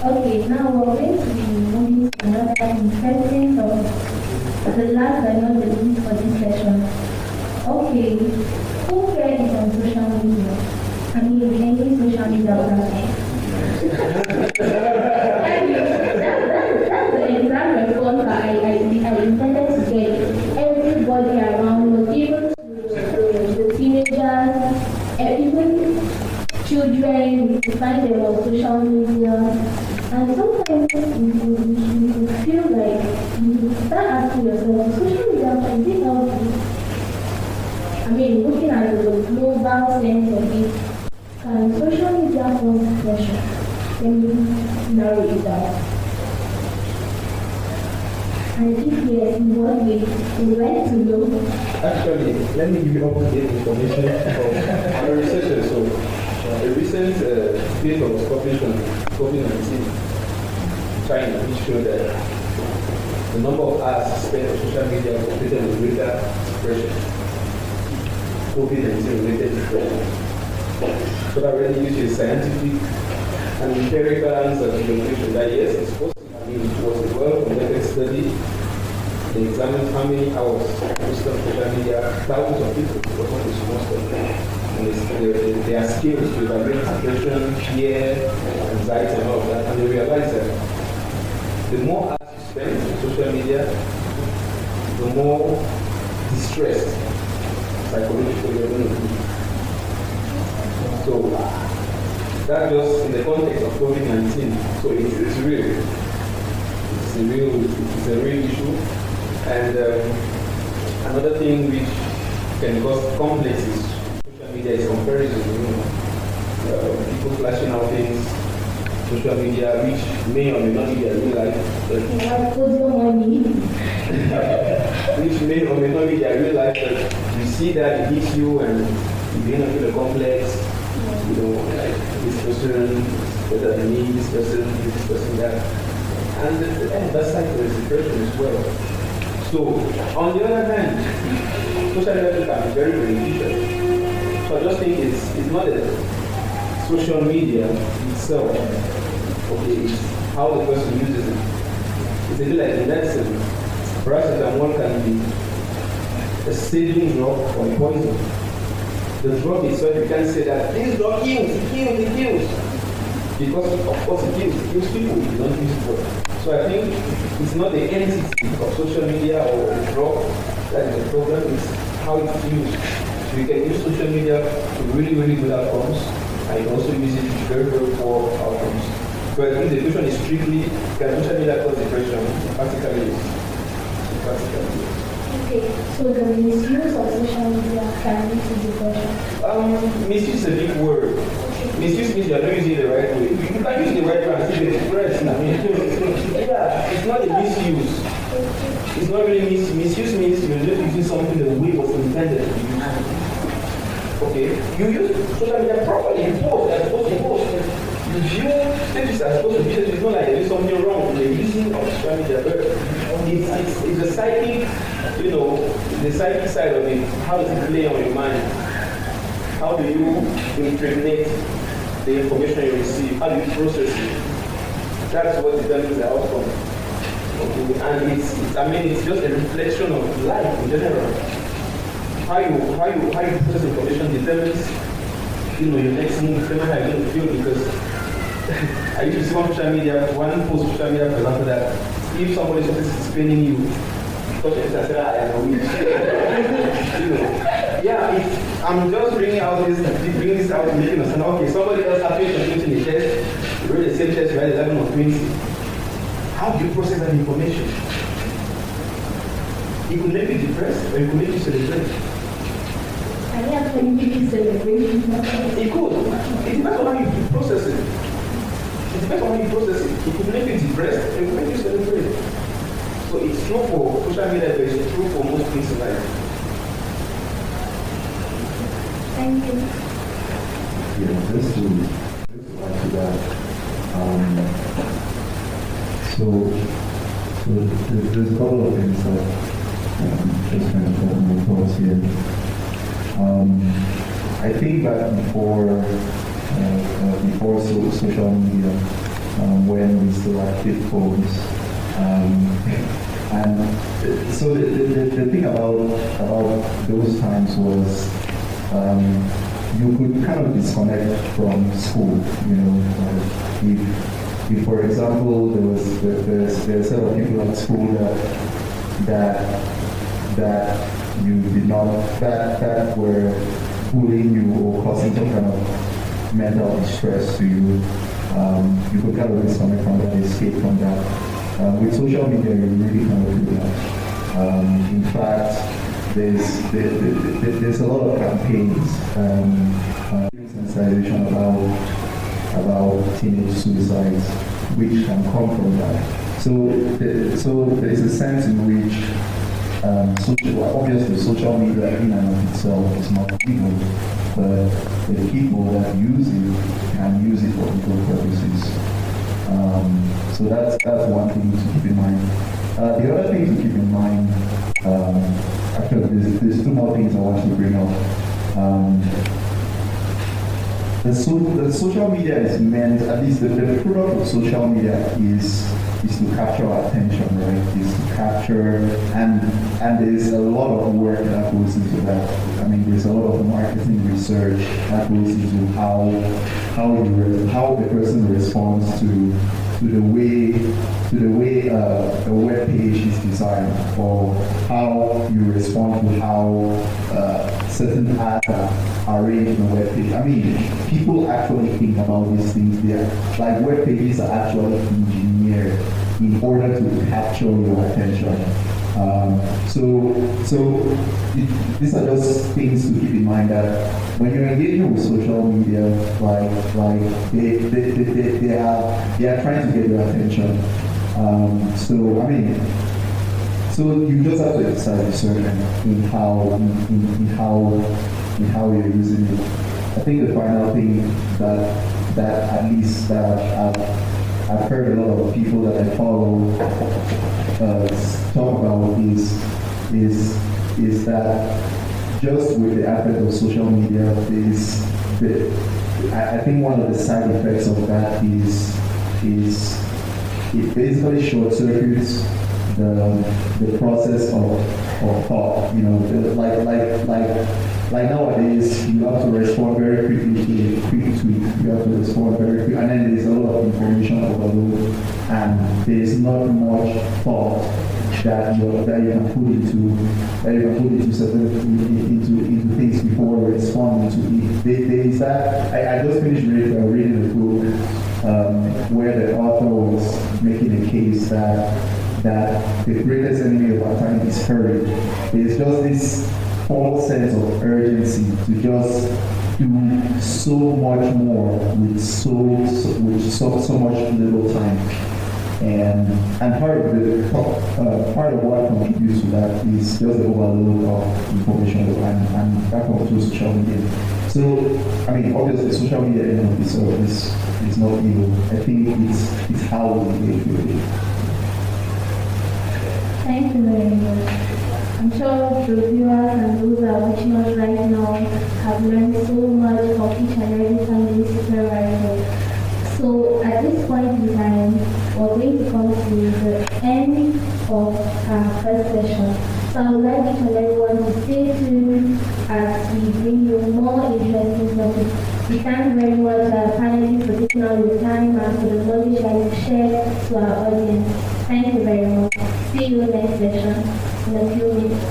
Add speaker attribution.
Speaker 1: Okay, now we're going to be moving to another interesting topic. The last but not the least for this session. Okay, who here is on social media? I mean, any social media platform? That's the exact response that I intended to get. Everybody around us, even the teenagers, even children, we find them on social media. And sometimes you feel like you start asking yourself, social media, is it healthy? I mean, looking at the global sense of it, can social media cause pressure? Let me narrow it down. And if yes, in what way? We'd like to know.
Speaker 2: Actually, let me give you up-to-date information from our researchers. So, a recent paper was published on COVID-19 in China, which showed that the number of hours spent on social media correlated with greater depression. COVID-19 related depression. So that really uses scientific and empirical answer to the question that yes, it's possible. I mean, it was a well-conducted study. They examined how many hours spent on social media, thousands of people, it was not a small study. There are skills to evaluate depression, fear, anxiety, and all of that, and they realize that the more hours you spend on social media, the more distressed psychologically you're going to be. So that just in the context of COVID-19, so it's real. It's a real issue. And another thing which can cause conflicts is social media is comparison. People flashing out things, social media, which may or may not be their real life. Which may or may not be their real life. But you see that it hits you, and you begin to feel a complex. Like this person better than me, this person that. And that cycle is depression as well. So, on the other hand, social media can be very beneficial. So I just think it's not a social media itself, okay, it's how the person uses it. It's a bit like medicine. Paracetamol can be a saving drug or a poison. The drug itself, you can't say that this drug kills, it kills. Because of course it kills people if you don't use it well. So I think it's not the entity of social media or the drug that is the problem, it's how it's used. So you can use social media to really, really good outcomes, and you also use it to very, very poor outcomes. But I think the question is strictly, can social media cause depression? Practically yes.
Speaker 1: Okay, so the misuse of social media can lead to depression?
Speaker 2: Misuse is a big word. Misuse means you're not using it the right way. You can use the right way and still get depressed. I mean, yeah, it's not a misuse. It's not really misuse means you're just using something the way it was intended to be used. Okay, you use social media properly. You post as supposed to post. You view stages as supposed to be. It's not like there's something wrong with the using of social media. It's the psychic, the psychic side of it. How does it play on your mind? How do you impregnate the information you receive? How do you process it? That's what determines the outcome. Okay, and it's just a reflection of life in general. How you process information determines, your next move, determines how you're going to feel. Because I used to see on social media, one post social media, for example, that if somebody is explaining you, because I said, I am a witch. I'm just bringing this out to make you understand. Okay, somebody else has finished in the test, you read the same test, you read 11 or 20. How do you process that information? It could make you depressed, or it could make you celebrate.
Speaker 1: I actually make you celebrate.
Speaker 2: It could. It depends on how you process it. It could make you depressed, or it could make you celebrate. So it's true for social media, but it's true for most things in life.
Speaker 1: Thank you.
Speaker 3: Yeah, just to add to that. So there's a couple of things that just kind of got my thoughts here. I think that before social media, when we still had flip phones. And so the thing about those times was you could kind of disconnect from school, you know. If for example, there's a set of people at school that you did not, that were bullying you or causing some kind of mental distress to you, you could kind of disconnect from that, escape from that. With social media, you really cannot do that. In fact, there's a lot of campaigns, sensitization about teenage suicides, which can come from that. So there's a sense in which obviously social media in and of itself is not evil, but the people that use it can use it for evil purposes. So that's one thing to keep in mind. The other thing to keep in mind, actually there's two more things I want to bring up. The social media is meant, at least the product of social media is to capture our attention, right? Is to capture, and there's a lot of work that goes into that. I mean, there's a lot of marketing research that goes into how the person responds to the way a web page is designed, or how you respond to how certain ads are arranged on a web page. I mean, people actually think about these things. Like web pages are actually engineered in order to capture your attention. These are just things to keep in mind, that when you're engaging with social media, like they are trying to get your attention. So you just have to exercise discernment in how you're using it. I think the final thing that at least that I've heard a lot of people that I follow talk about is that just with the advent of social media, I think one of the side effects of that is it basically short circuits the process of thought. You know, like nowadays, you have to respond very quickly to a quick tweet. You have to respond very quickly, and then there's a lot of information overload, and there's not much thought that you can put into things before responding to it. There is that. I just finished reading a book where the author was making a case that the greatest enemy of our time is hurry. There's just this false sense of urgency to just do so much more with so much little time. And part of what contributes to that is just the overload of information and that comes through social media. So, I mean, obviously, social media in and of itself is not evil. I think it's how we engage with it.
Speaker 1: Thank you very much. I'm sure the viewers and those who are watching us right now have learned so much from each and every time this is very well. So at this point in time, we're going to come to the end of our first session. So I would like each and everyone to stay tuned as we bring you more interesting topics. We thank very much our panelists for taking all the time and for the knowledge that you shared to our audience. Thank you very much. See you next session in a few minutes.